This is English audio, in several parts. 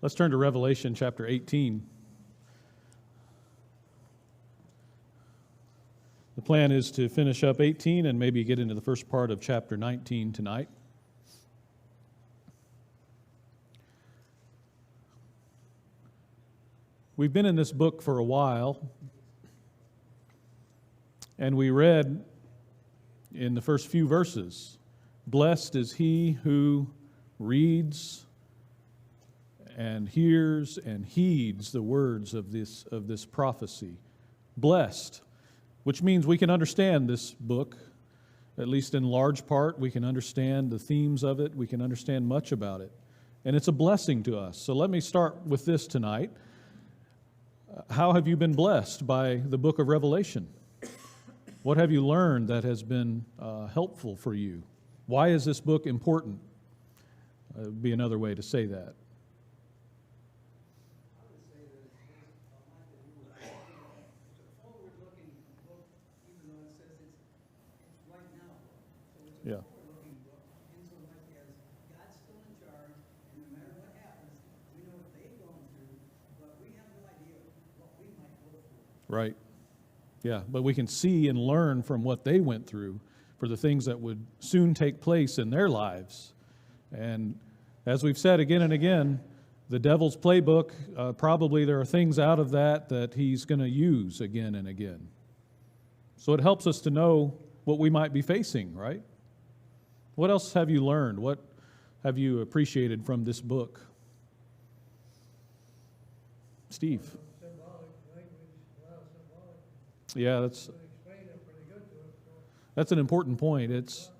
Let's turn to Revelation chapter 18. The plan is to finish up 18 and maybe get into the first part of chapter 19 tonight. We've been in this book for a while, and we read in the first few verses, "Blessed is he who reads and hears and heeds the words of this prophecy." Blessed, which means we can understand this book, at least in large part. We can understand the themes of it. We can understand much about it. And it's a blessing to us. So let me start with this tonight. How have you been blessed by the book of Revelation? What have you learned that has been helpful for you? Why is this book important? Would be another way to say that. Yeah. Right. Yeah, but we can see and learn from what they went through for the things that would soon take place in their lives. And as we've said again and again, the devil's playbook, probably there are things out of that he's going to use again and again. So it helps us to know what we might be facing, right? What else have you learned? What have you appreciated from this book? Steve? Yeah, that's an important point. It's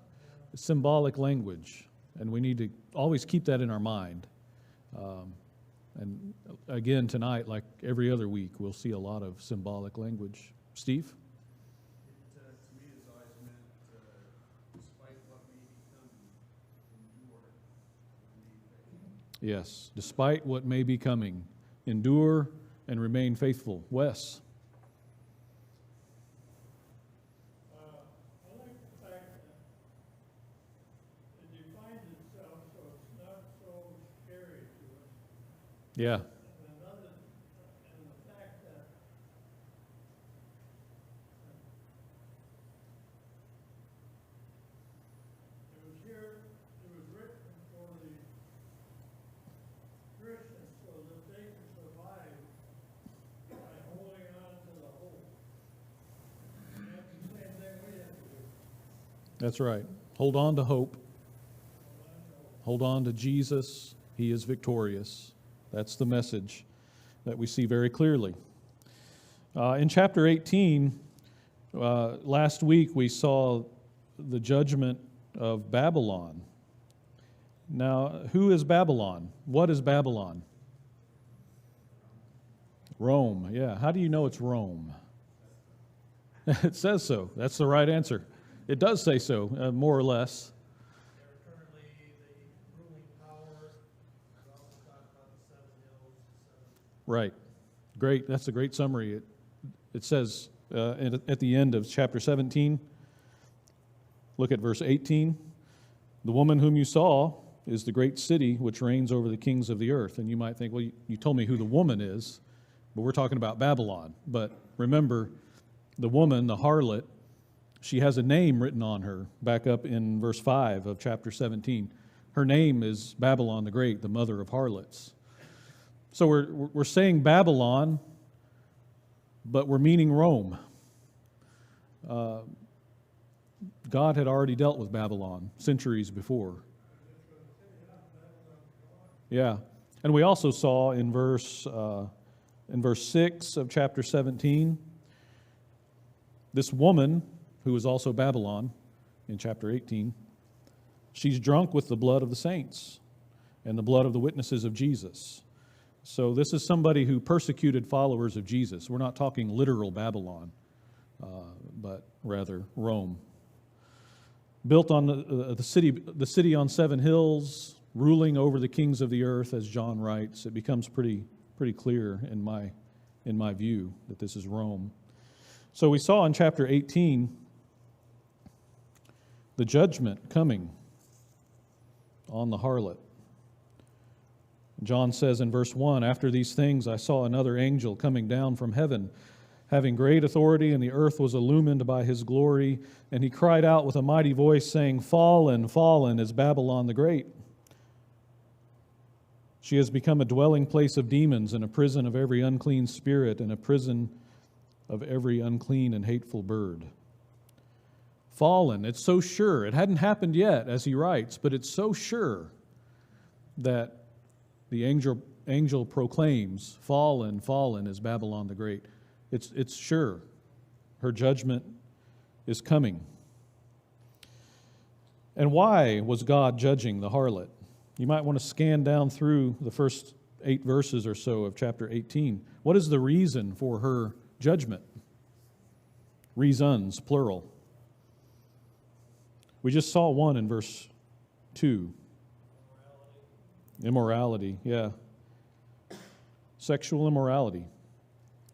symbolic language, and we need to always keep that in our mind. And again, tonight, like every other week, we'll see a lot of symbolic language. Steve? To me, it's always meant, despite what may be coming, endure and remain faithful. Yes, despite what may be coming, endure and remain faithful. Wes? Yeah. And the fact that it was written for the Christians so that they could survive by holding on to the hope. And that's the same thing we have to do. That's right. Hold on to hope. Hold on to Jesus. He is victorious. That's the message that we see very clearly. In chapter 18, last week we saw the judgment of Babylon. Now, who is Babylon? What is Babylon? Rome, yeah. How do you know it's Rome? It says so. That's the right answer. It does say so, more or less. Right. Great. That's a great summary. It says at the end of chapter 17, look at verse 18. The woman whom you saw is the great city which reigns over the kings of the earth. And you might think, well, you told me who the woman is, but we're talking about Babylon. But remember, the woman, the harlot, she has a name written on her back up in verse 5 of chapter 17. Her name is Babylon the Great, the mother of harlots. So we're saying Babylon, but we're meaning Rome. God had already dealt with Babylon centuries before. Yeah, and we also saw in verse 6 of chapter 17, this woman who is also Babylon in chapter 18, she's drunk with the blood of the saints and the blood of the witnesses of Jesus. So this is somebody who persecuted followers of Jesus. We're not talking literal Babylon, but rather Rome. Built on the city on 7 hills, ruling over the kings of the earth, as John writes. It becomes pretty clear in my view that this is Rome. So we saw in chapter 18 the judgment coming on the harlot. John says in verse 1, "After these things I saw another angel coming down from heaven, having great authority, and the earth was illumined by his glory. And he cried out with a mighty voice, saying, 'Fallen, fallen is Babylon the Great. She has become a dwelling place of demons and a prison of every unclean spirit and a prison of every unclean and hateful bird.'" Fallen, it's so sure. It hadn't happened yet, as he writes, but it's so sure that the angel proclaims, "Fallen, fallen is Babylon the Great." It's sure. Her judgment is coming. And why was God judging the harlot? You might want to scan down through the first 8 verses or so of chapter 18. What is the reason for her judgment? Reasons, plural. We just saw one in verse 2. Immorality, yeah. Sexual immorality.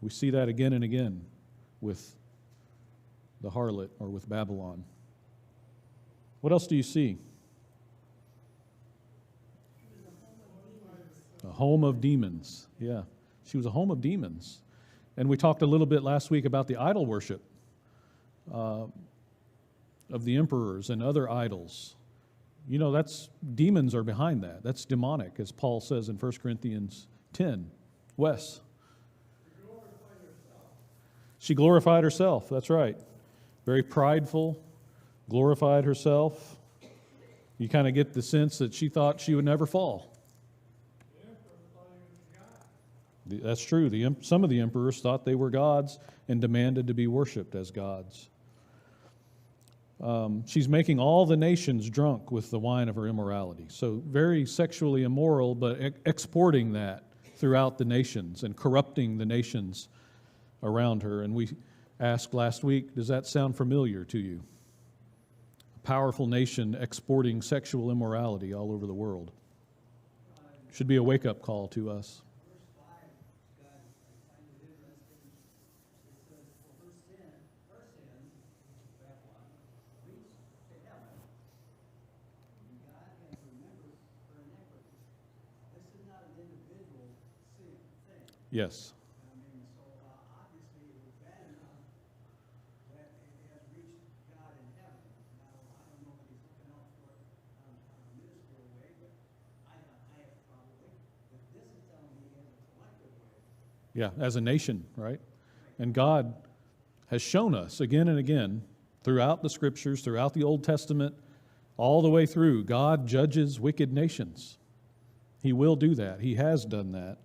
We see that again and again with the harlot or with Babylon. What else do you see? A home of demons. Yeah, she was a home of demons. And we talked a little bit last week about the idol worship of the emperors and other idols. You know, that's demons are behind that. That's demonic, as Paul says in 1 Corinthians 10. Wes? She glorified herself, that's right. Very prideful, glorified herself. You kind of get the sense that she thought she would never fall. That's true. Some of the emperors thought they were gods and demanded to be worshipped as gods. She's making all the nations drunk with the wine of her immorality. So very sexually immoral, but exporting that throughout the nations and corrupting the nations around her. And we asked last week, does that sound familiar to you? A powerful nation exporting sexual immorality all over the world. Should be a wake-up call to us. Yes. I mean, so obviously it was bad enough that it has reached God in heaven. Now, I don't know if he's looking out for it on a minuscule way, but I have probably. But this is telling me in a collective way. Yeah, as a nation, right? And God has shown us again and again throughout the Scriptures, throughout the Old Testament, all the way through, God judges wicked nations. He will do that. He has done that.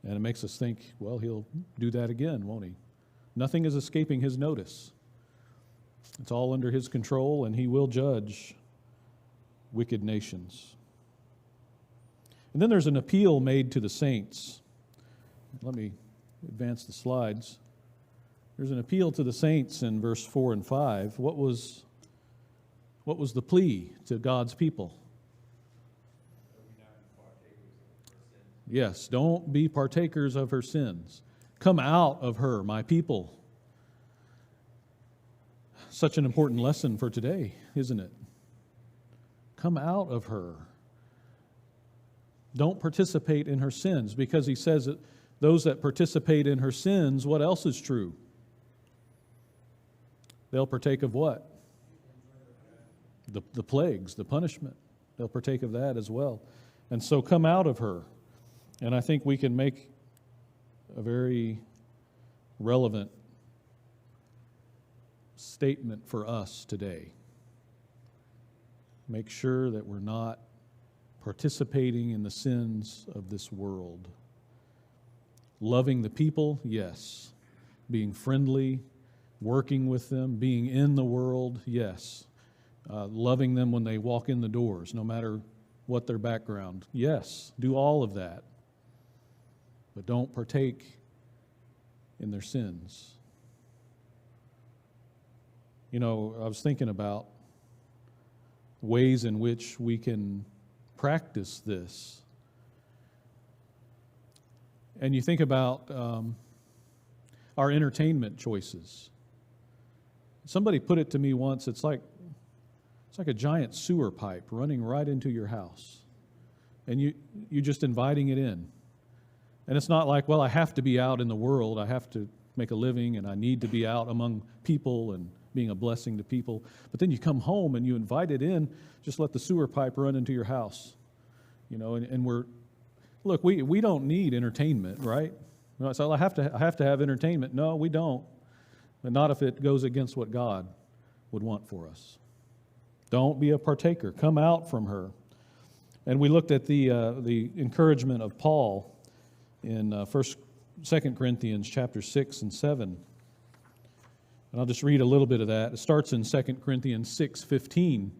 And it makes us think, well, he'll do that again, won't he? Nothing is escaping his notice. It's all under his control, and he will judge wicked nations. And then there's an appeal made to the saints. Let me advance the slides. There's an appeal to the saints in verse 4 and 5. What was the plea to God's people? Yes, don't be partakers of her sins. Come out of her, my people. Such an important lesson for today, isn't it? Come out of her. Don't participate in her sins, because he says that those that participate in her sins, what else is true? They'll partake of what? The plagues, the punishment. They'll partake of that as well. And so come out of her. And I think we can make a very relevant statement for us today. Make sure that we're not participating in the sins of this world. Loving the people, yes. Being friendly, working with them, being in the world, yes. Loving them when they walk in the doors, no matter what their background. Yes, do all of that. But don't partake in their sins. You know, I was thinking about ways in which we can practice this. And you think about our entertainment choices. Somebody put it to me once, it's like a giant sewer pipe running right into your house. and you're just inviting it in. And it's not like, well, I have to be out in the world, I have to make a living, and I need to be out among people and being a blessing to people. But then you come home and you invite it in, just let the sewer pipe run into your house. You know, and we don't need entertainment, right? So I have to have entertainment. No, we don't. But not if it goes against what God would want for us. Don't be a partaker. Come out from her. And we looked at the encouragement of Paul in 2 Corinthians chapter 6 and 7. And I'll just read a little bit of that. It starts in 2 Corinthians 6:15.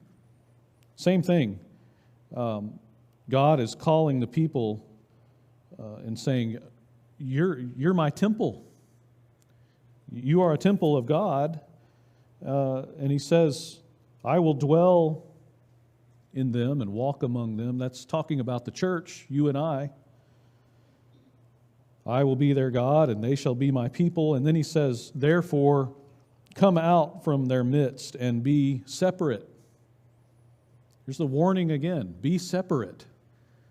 Same thing. God is calling the people and saying, you're my temple. You are a temple of God. And he says, I will dwell in them and walk among them. That's talking about the church, you and I. I will be their God, and they shall be my people. And then he says, therefore, come out from their midst and be separate. Here's the warning again. Be separate.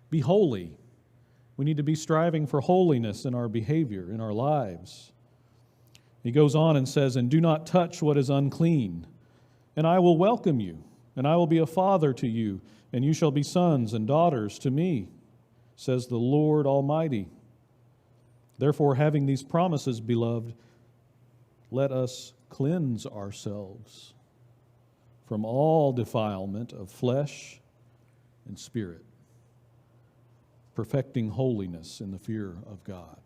Be holy. We need to be striving for holiness in our behavior, in our lives. He goes on and says, and do not touch what is unclean, and I will welcome you, and I will be a father to you, and you shall be sons and daughters to me, says the Lord Almighty. Therefore, having these promises, beloved, let us cleanse ourselves from all defilement of flesh and spirit, perfecting holiness in the fear of God.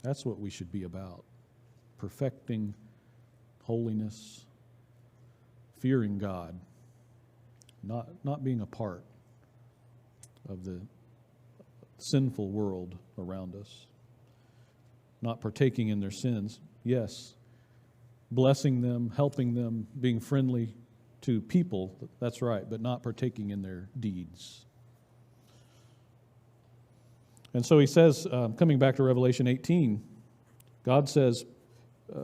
That's what we should be about, perfecting holiness, fearing God, not being a part of the sinful world around us, not partaking in their sins. Yes, blessing them, helping them, being friendly to people, that's right, but not partaking in their deeds. And so he says, coming back to Revelation 18, God says,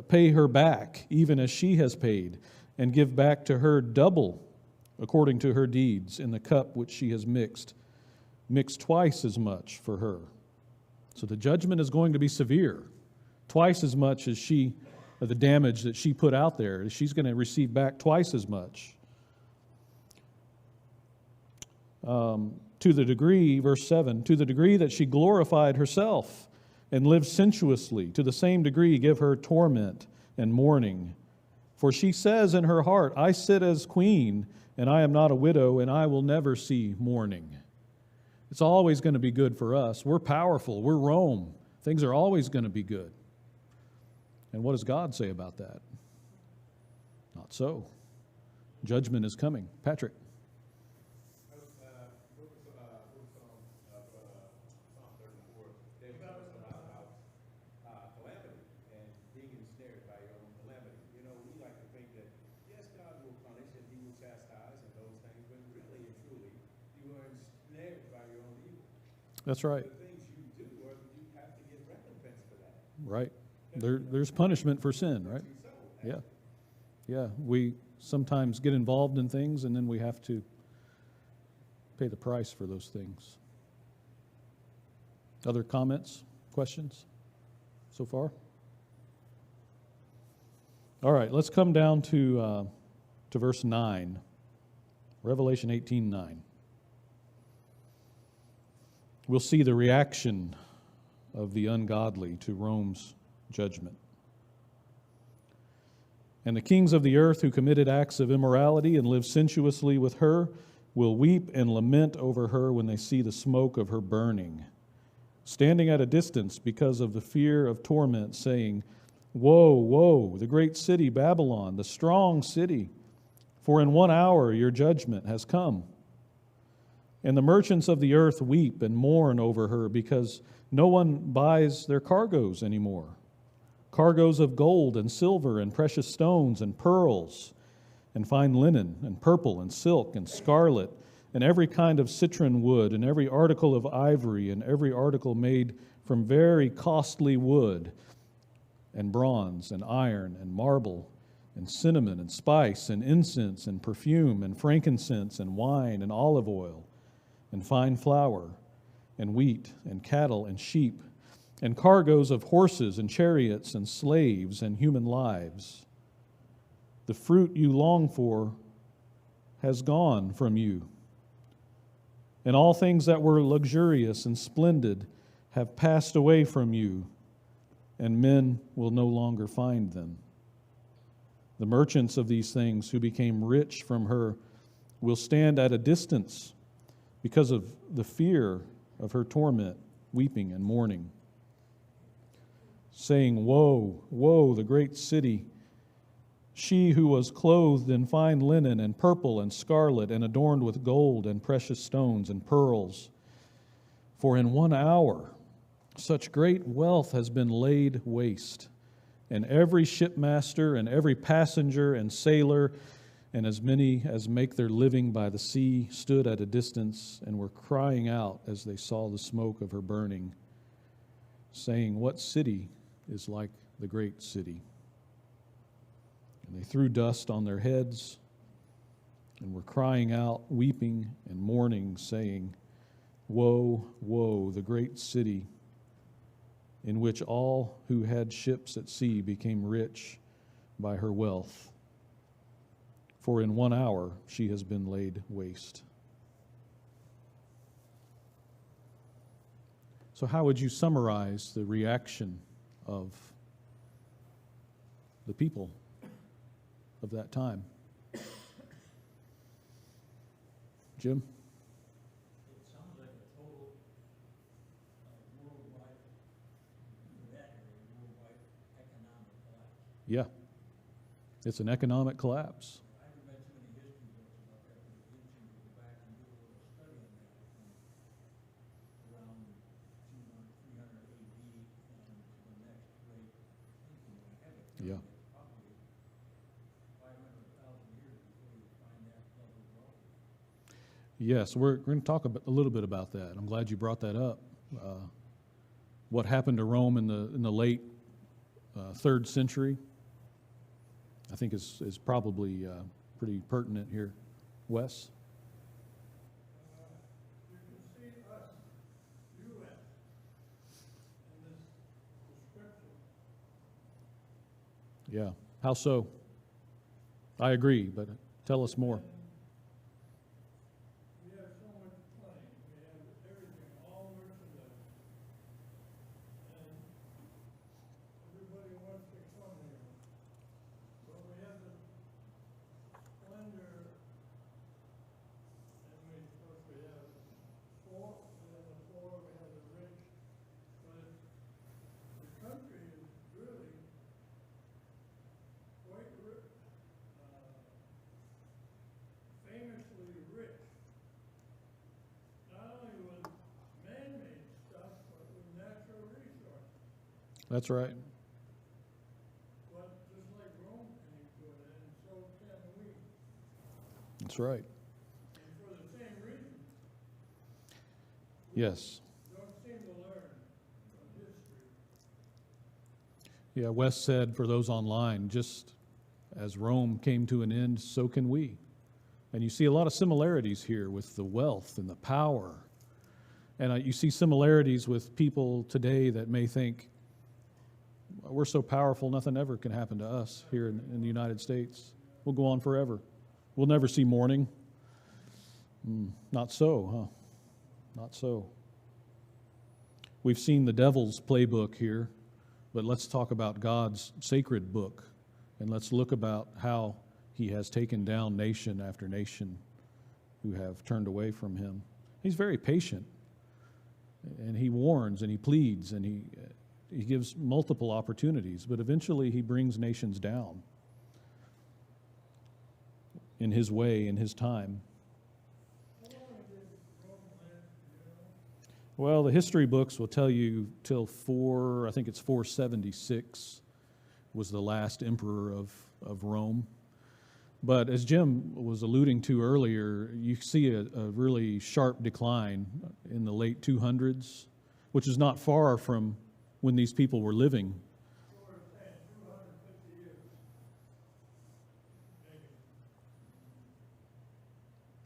pay her back, even as she has paid, and give back to her double according to her deeds in the cup which she has mixed twice as much for her. So the judgment is going to be severe, twice as much as the damage that she put out there. She's going to receive back twice as much. To the degree, verse 7, to the degree that she glorified herself and lived sensuously, to the same degree give her torment and mourning. For she says in her heart, I sit as queen, and I am not a widow, and I will never see mourning. It's always going to be good for us. We're powerful. We're Rome. Things are always going to be good. And what does God say about that? Not so. Judgment is coming. Patrick. That's right. The things you do, or you have to get recompense for that. Right. There's punishment for sin, right? Yeah. Yeah. We sometimes get involved in things, and then we have to pay the price for those things. Other comments, questions so far? All right, let's come down to verse 9, Revelation 18:9. We'll see the reaction of the ungodly to Rome's judgment. And the kings of the earth who committed acts of immorality and lived sensuously with her will weep and lament over her when they see the smoke of her burning, standing at a distance because of the fear of torment, saying, Woe, woe, the great city Babylon, the strong city, for in 1 hour your judgment has come. And the merchants of the earth weep and mourn over her because no one buys their cargoes anymore. Cargoes of gold and silver and precious stones and pearls and fine linen and purple and silk and scarlet and every kind of citron wood and every article of ivory and every article made from very costly wood and bronze and iron and marble and cinnamon and spice and incense and perfume and frankincense and wine and olive oil and fine flour, and wheat, and cattle, and sheep, and cargoes of horses, and chariots, and slaves, and human lives. The fruit you long for has gone from you, and all things that were luxurious and splendid have passed away from you, and men will no longer find them. The merchants of these things who became rich from her will stand at a distance because of the fear of her torment, weeping and mourning, saying, Woe, woe, the great city, she who was clothed in fine linen and purple and scarlet and adorned with gold and precious stones and pearls. For in 1 hour such great wealth has been laid waste, and every shipmaster and every passenger and sailor and as many as make their living by the sea stood at a distance and were crying out as they saw the smoke of her burning, saying, What city is like the great city? And they threw dust on their heads and were crying out, weeping and mourning, saying, Woe, woe, the great city, in which all who had ships at sea became rich by her wealth. For in 1 hour she has been laid waste. So how would you summarize the reaction of the people of that time? Jim? It sounds like a total worldwide, worldwide economic collapse. Yeah. It's an economic collapse. I haven't read too many history books about that, but it's interesting to go back and do a little study on that from around 300 AD and the next great thinking ahead of it. Yeah. Probably 500,000 years before you find that level of wealth. Yes, we're going to talk a little bit about that. I'm glad you brought that up. What happened to Rome in the late 3rd century, I think is probably pretty pertinent here. Wes? You can see us, U.S., in this description. Yeah. How so? I agree, but tell us more. We have so much money, we have everything, all merchandise. And everybody wants to come here. But we have the splendor, and we, of course, we have the poor, we have the rich, but the country is really quite famously rich. Not only with man-made stuff, but with natural resources. That's right. But just like Rome came to it, and so can we. That's right. And for the same reason, Yes. don't seem to learn from history. Yeah, Wes said for those online, just as Rome came to an end, so can we. And you see a lot of similarities here with the wealth and the power. And you see similarities with people today that may think, we're so powerful, nothing ever can happen to us here in the United States. We'll go on forever. We'll never see morning. Not so, huh? Not so. We've seen the devil's playbook here, but let's talk about God's sacred book, and let's look about how he has taken down nation after nation who have turned away from him. He's very patient, and he warns and he pleads and he gives multiple opportunities, but eventually he brings nations down in his way, in his time. Well, the history books will tell you till 476 was the last emperor of Rome. But as Jim was alluding to earlier, you see a really sharp decline in the late 200s, which is not far from when these people were living. So we're saying 250 years.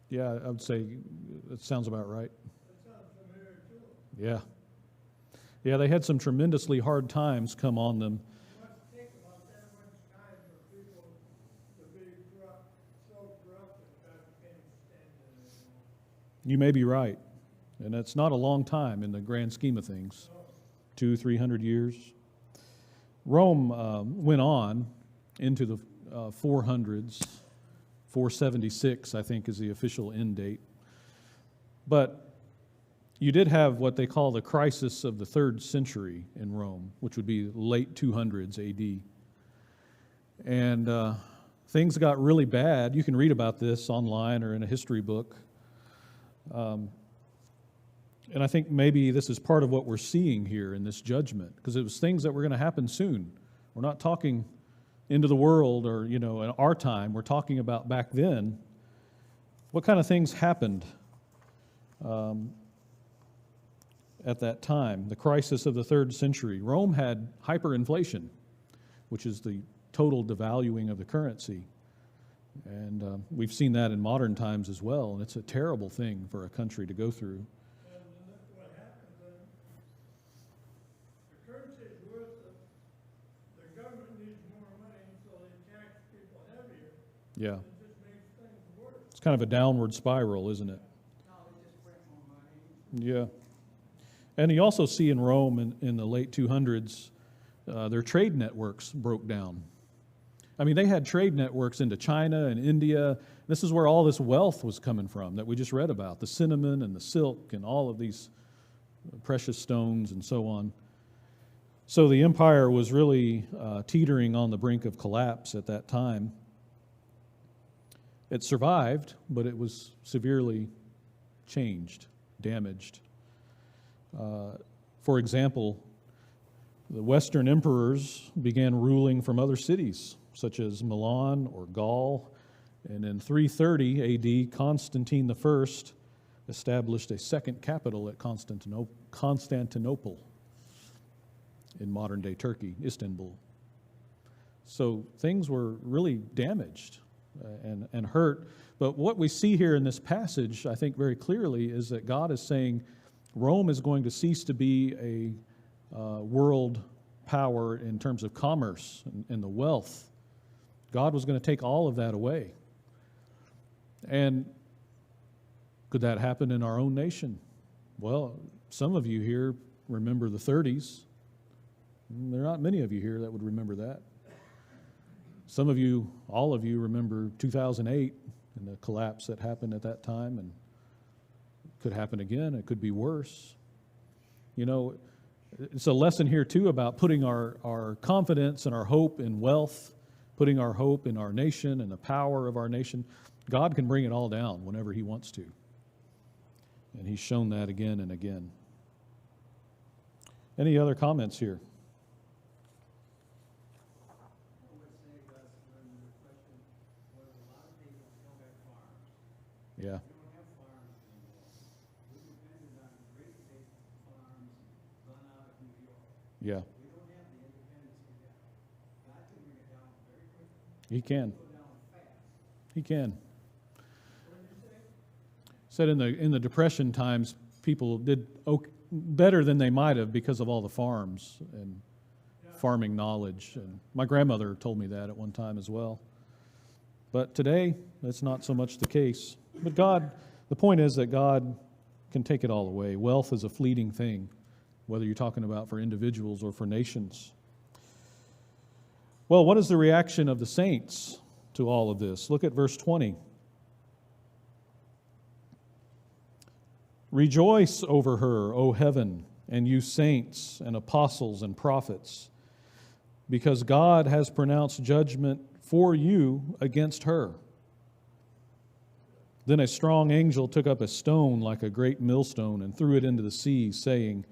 Maybe. Yeah, I would say that sounds about right. That sounds familiar too. Yeah. Yeah, they had some tremendously hard times come on them. It must take about that much time for people to be corrupt, so corrupt that God can't stand it anymore. You may be right. And it's not a long time in the grand scheme of things. 200-300 years. Rome went on into the 400s. 476, I think, is the official end date. But you did have what they call the crisis of the 3rd century in Rome, which would be late 200s AD. And things got really bad. You can read about this online or in a history book. And I think maybe this is part of what we're seeing here in this judgment, because it was things that were going to happen soon. We're not talking into the world or, in our time. We're talking about back then. What kind of things happened at that time? The crisis of the 3rd century. Rome had hyperinflation, which is the total devaluing of the currency. And we've seen that in modern times as well, and it's a terrible thing for a country to go through. And then what happens then, the currency is worth it, the government needs more money, so they tax people heavier. Yeah. It just makes things worse. It's kind of a downward spiral, isn't it? No, they just print more money. Yeah. And you also see in Rome in the late 200s, their trade networks broke down. I mean, they had trade networks into China and India. This is where all this wealth was coming from that we just read about, the cinnamon and the silk and all of these precious stones and so on. So the empire was really teetering on the brink of collapse at that time. It survived, but it was severely changed, damaged. For example, the Western emperors began ruling from other cities, such as Milan or Gaul. And in 330 AD, Constantine I established a second capital at Constantinople in modern-day Turkey, Istanbul. So things were really damaged and hurt. But what we see here in this passage, I think very clearly, is that God is saying Rome is going to cease to be a world power in terms of commerce and the wealth. God was going to take all of that away. And could that happen in our own nation? Well, some of you here remember the 30s. There are not many of you here that would remember that. Some of you, all of you, remember 2008 and the collapse that happened at that time, and it could happen again. It could be worse. It's a lesson here, too, about putting our confidence and our hope in wealth, putting our hope in our nation and the power of our nation. God can bring it all down whenever He wants to. And He's shown that again and again. Any other comments here? I would say, Gus, when the question was a lot of people still have farms. Yeah, We don't have farms anymore. We depended on great big farms run out of New York. yeah, We don't have the independence we have. God can bring it down very quickly. He can. Go down fast. He can. What did you say? Said in the Depression times, people did better than they might have because of all the farms and farming knowledge. And my grandmother told me that at one time as well. But today, that's not so much the case. But God, the point is that God can take it all away. Wealth is a fleeting thing, whether you're talking about for individuals or for nations. Well, what is the reaction of the saints to all of this? Look at verse 20. Rejoice over her, O heaven, and you saints and apostles and prophets, because God has pronounced judgment for you against her. Then a strong angel took up a stone like a great millstone and threw it into the sea, saying,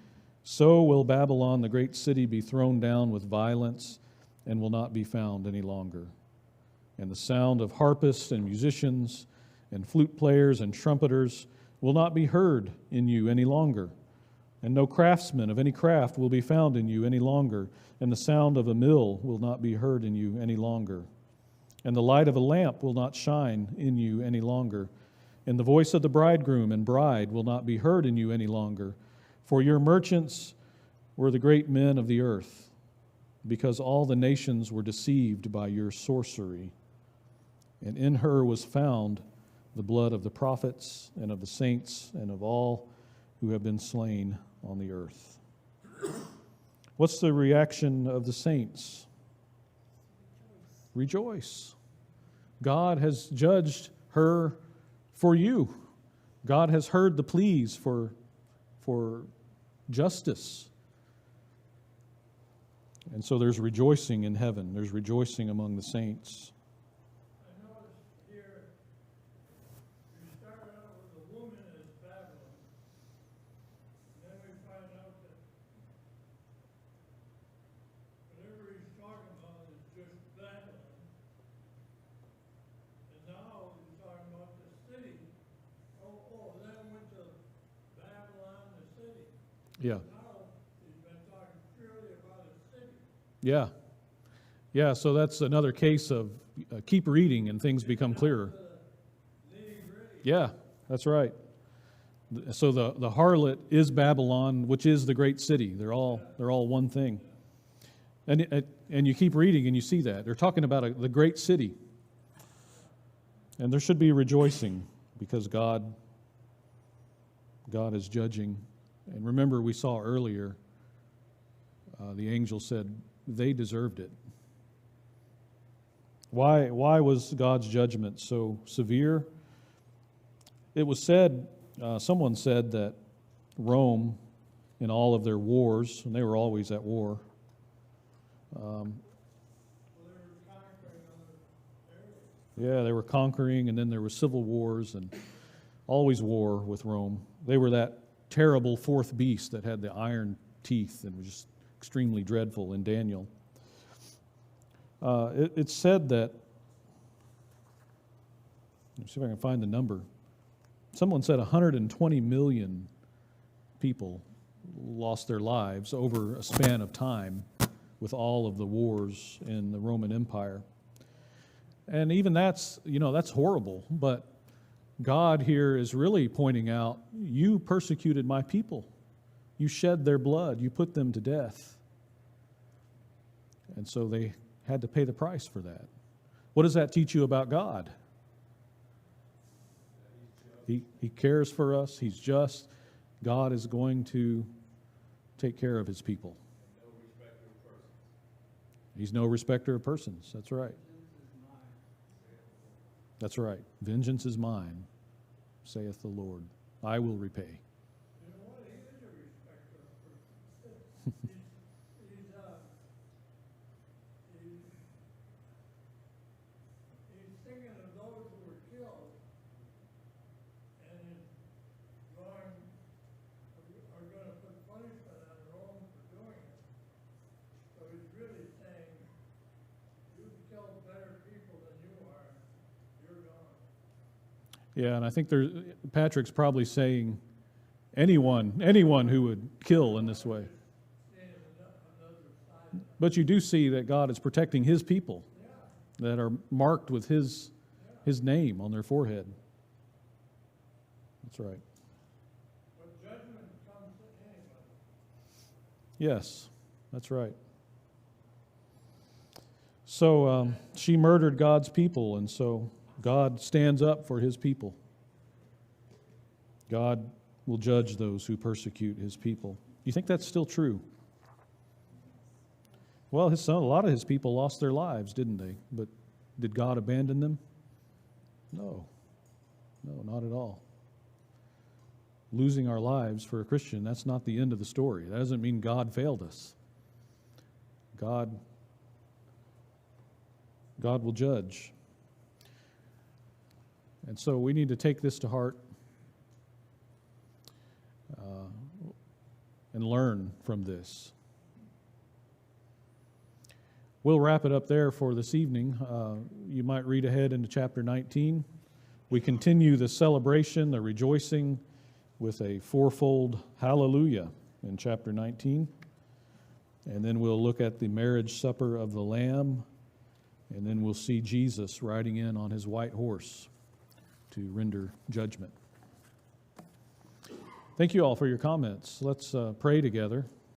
So will Babylon, the great city, be thrown down with violence and will not be found any longer. And the sound of harpists and musicians and flute players and trumpeters will not be heard in you any longer. And no craftsman of any craft will be found in you any longer. And the sound of a mill will not be heard in you any longer. And the light of a lamp will not shine in you any longer. And the voice of the bridegroom and bride will not be heard in you any longer, for your merchants were the great men of the earth, because all the nations were deceived by your sorcery. And in her was found the blood of the prophets and of the saints and of all who have been slain on the earth. What's the reaction of the saints? Rejoice. God has judged her for you. God has heard the pleas for justice. And so there's rejoicing in heaven. There's rejoicing among the saints. I noticed here, we start out with the woman as Babylon. And then we find out that whatever he's talking about is just Babylon. And now he's talking about the city. Oh, then it went to Babylon, the city. Yeah. Now he's been talking purely about a city. Yeah. Yeah, so that's another case of keep reading and things become clearer. Yeah, that's right. So the harlot is Babylon, which is the great city. They're all one thing. And you keep reading and you see that. They're talking about the great city. And there should be rejoicing because God is judging. And remember, we saw earlier, the angel said they deserved it. Why was God's judgment so severe? It was said, someone said that Rome, in all of their wars, and they were always at war, yeah, they were conquering, and then there were civil wars, and always war with Rome. They were that terrible fourth beast that had the iron teeth and was just extremely dreadful in Daniel. It's said that, let me see if I can find the number. Someone said 120 million people lost their lives over a span of time with all of the wars in the Roman Empire. And even that's horrible, but God here is really pointing out, you persecuted my people. You shed their blood. You put them to death. And so they had to pay the price for that. What does that teach you about God? He cares for us. He's just. God is going to take care of his people. He's no respecter of persons. That's right. That's right. Vengeance is mine, saith the Lord. I will repay. You know what? He is a respecter of persons. He's thinking of those who were killed and is are going to put punishment on Rome for doing it. So he's really saying, you've killed better people than you are. You're gone. Yeah, and I think Patrick's probably saying anyone who would kill in this way. But you do see that God is protecting his people that are marked with his name on their forehead. That's right. But judgment comes to anybody. Yes, that's right. So she murdered God's people, and so God stands up for his people. God will judge those who persecute his people. You think that's still true? Well, a lot of his people lost their lives, didn't they? But did God abandon them? No. No, not at all. Losing our lives for a Christian, that's not the end of the story. That doesn't mean God failed us. God will judge. And so we need to take this to heart and learn from this. We'll wrap it up there for this evening. You might read ahead into chapter 19. We continue the celebration, the rejoicing, with a fourfold hallelujah in chapter 19. And then we'll look at the marriage supper of the Lamb, and then we'll see Jesus riding in on his white horse to to render judgment. Thank you all for your comments. Let's pray together.